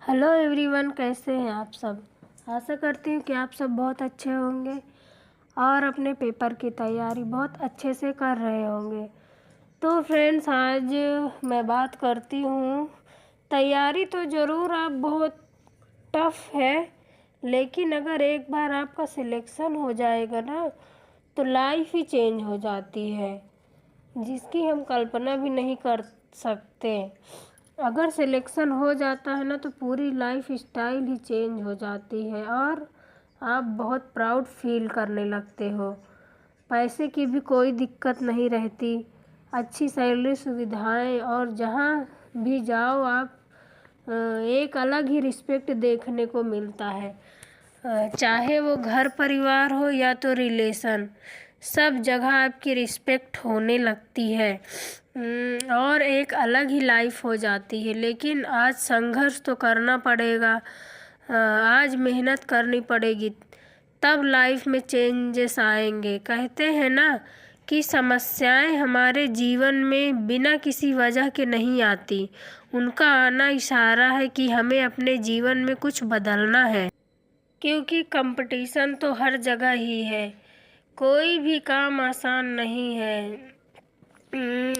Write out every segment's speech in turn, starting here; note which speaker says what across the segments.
Speaker 1: Hello everyone, कैसे हैं आप सब। आशा करती हूँ कि आप सब बहुत अच्छे होंगे और अपने पेपर की तैयारी बहुत अच्छे से कर रहे होंगे। तो फ्रेंड्स, आज मैं बात करती हूँ, तैयारी तो ज़रूर आप बहुत टफ है, लेकिन अगर एक बार आपका सिलेक्शन हो जाएगा ना, तो लाइफ ही चेंज हो जाती है, जिसकी हम कल्पना भी नहीं कर सकते। अगर सिलेक्शन हो जाता है ना, तो पूरी लाइफ स्टाइल ही चेंज हो जाती है और आप बहुत प्राउड फील करने लगते हो। पैसे की भी कोई दिक्कत नहीं रहती, अच्छी सैलरी, सुविधाएं, और जहाँ भी जाओ आप एक अलग ही रिस्पेक्ट देखने को मिलता है। चाहे वो घर परिवार हो या तो रिलेशन, सब जगह आपकी रिस्पेक्ट होने लगती है और एक अलग ही लाइफ हो जाती है। लेकिन आज संघर्ष तो करना पड़ेगा, आज मेहनत करनी पड़ेगी, तब लाइफ में चेंजेस आएंगे। कहते हैं ना कि समस्याएं हमारे जीवन में बिना किसी वजह के नहीं आती, उनका आना इशारा है कि हमें अपने जीवन में कुछ बदलना है। क्योंकि कंपटीशन तो हर जगह ही है, कोई भी काम आसान नहीं है।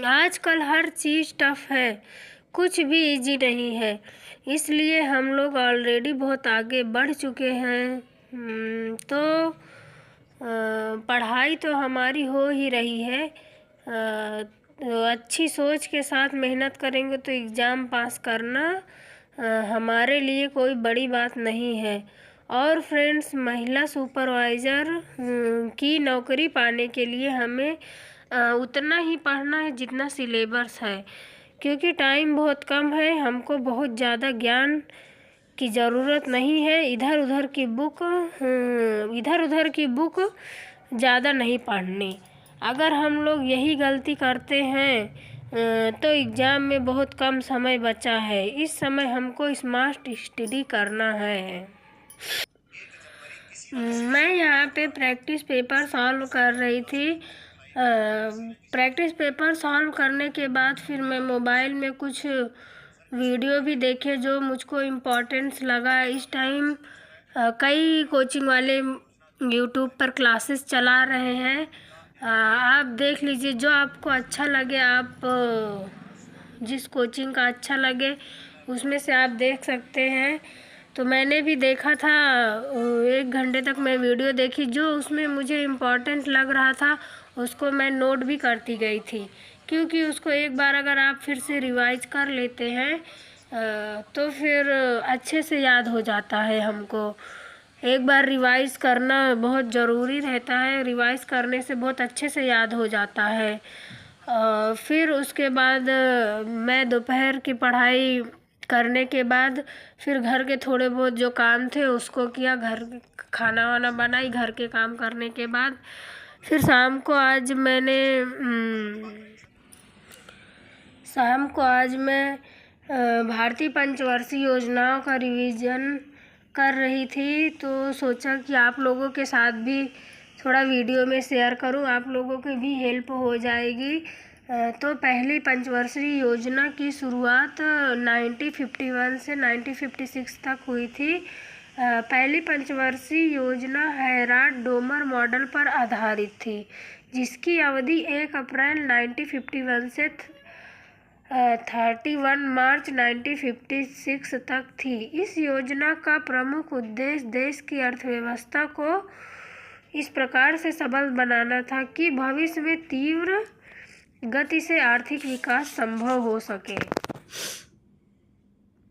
Speaker 1: आजकल हर चीज़ टफ है, कुछ भी इजी नहीं है। इसलिए हम लोग ऑलरेडी बहुत आगे बढ़ चुके हैं। तो पढ़ाई तो हमारी हो ही रही है। तो अच्छी सोच के साथ मेहनत करेंगे तो एग्ज़ाम पास करना हमारे लिए कोई बड़ी बात नहीं है। और फ्रेंड्स, महिला सुपरवाइज़र की नौकरी पाने के लिए हमें उतना ही पढ़ना है जितना सिलेबस है, क्योंकि टाइम बहुत कम है। हमको बहुत ज़्यादा ज्ञान की ज़रूरत नहीं है। इधर उधर की बुक ज़्यादा नहीं पढ़नी। अगर हम लोग यही गलती करते हैं तो एग्ज़ाम में बहुत कम समय बचा है। इस समय हमको स्मार्ट स्टडी करना है। मैं यहाँ पे प्रैक्टिस पेपर सॉल्व कर रही थी। प्रैक्टिस पेपर सॉल्व करने के बाद फिर मैं मोबाइल में कुछ वीडियो भी देखे जो मुझको इम्पोर्टेंस लगा। इस टाइम कई कोचिंग वाले यूट्यूब पर क्लासेस चला रहे हैं। आप देख लीजिए, जो आपको अच्छा लगे, आप जिस कोचिंग का अच्छा लगे उसमें से आप देख सकते हैं। तो मैंने भी देखा था, 1 घंटे तक मैं वीडियो देखी। जो उसमें मुझे इम्पोर्टेंट लग रहा था उसको मैं नोट भी करती गई थी, क्योंकि उसको एक बार अगर आप फिर से रिवाइज कर लेते हैं तो फिर अच्छे से याद हो जाता है। हमको एक बार रिवाइज करना बहुत ज़रूरी रहता है, रिवाइज करने से बहुत अच्छे से याद हो जाता है। फिर उसके बाद मैं दोपहर की पढ़ाई करने के बाद फिर घर के थोड़े बहुत जो काम थे उसको किया, घर खाना वाना बनाई। घर के काम करने के बाद फिर शाम को आज मैं भारतीय पंचवर्षीय योजनाओं का रिवीजन कर रही थी। तो सोचा कि आप लोगों के साथ भी थोड़ा वीडियो में शेयर करूं, आप लोगों की भी हेल्प हो जाएगी। तो पहली पंचवर्षीय योजना की शुरुआत 1951 से 1956 तक हुई थी। पहली पंचवर्षीय योजना हैराल्ड-डोमर मॉडल पर आधारित थी, जिसकी अवधि 1 अप्रैल 1951 से 31 मार्च 1956 तक थी। इस योजना का प्रमुख उद्देश्य देश की अर्थव्यवस्था को इस प्रकार से सबल बनाना था कि भविष्य में तीव्र गति से आर्थिक विकास संभव हो सके।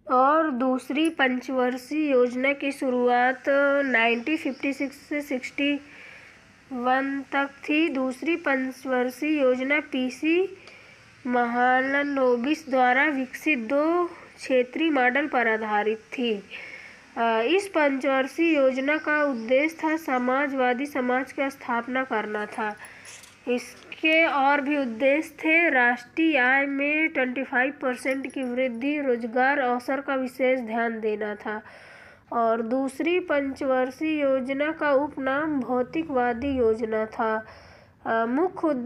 Speaker 1: और दूसरी पंचवर्षीय योजना की शुरुआत 1956 से 61 तक थी। दूसरी पंचवर्षीय योजना पीसी महालनोबिस द्वारा विकसित 2 क्षेत्रीय मॉडल पर आधारित थी। इस पंचवर्षीय योजना का उद्देश्य था समाजवादी समाज की स्थापना करना था। इसके और भी उद्देश्य थे। राष्ट्रीय आय में 25% की वृद्धि, रोजगार अवसर का विशेष ध्यान देना था। और दूसरी पंचवर्षीय योजना का उपनाम भौतिकवादी योजना था। मुख्य उद्देश्य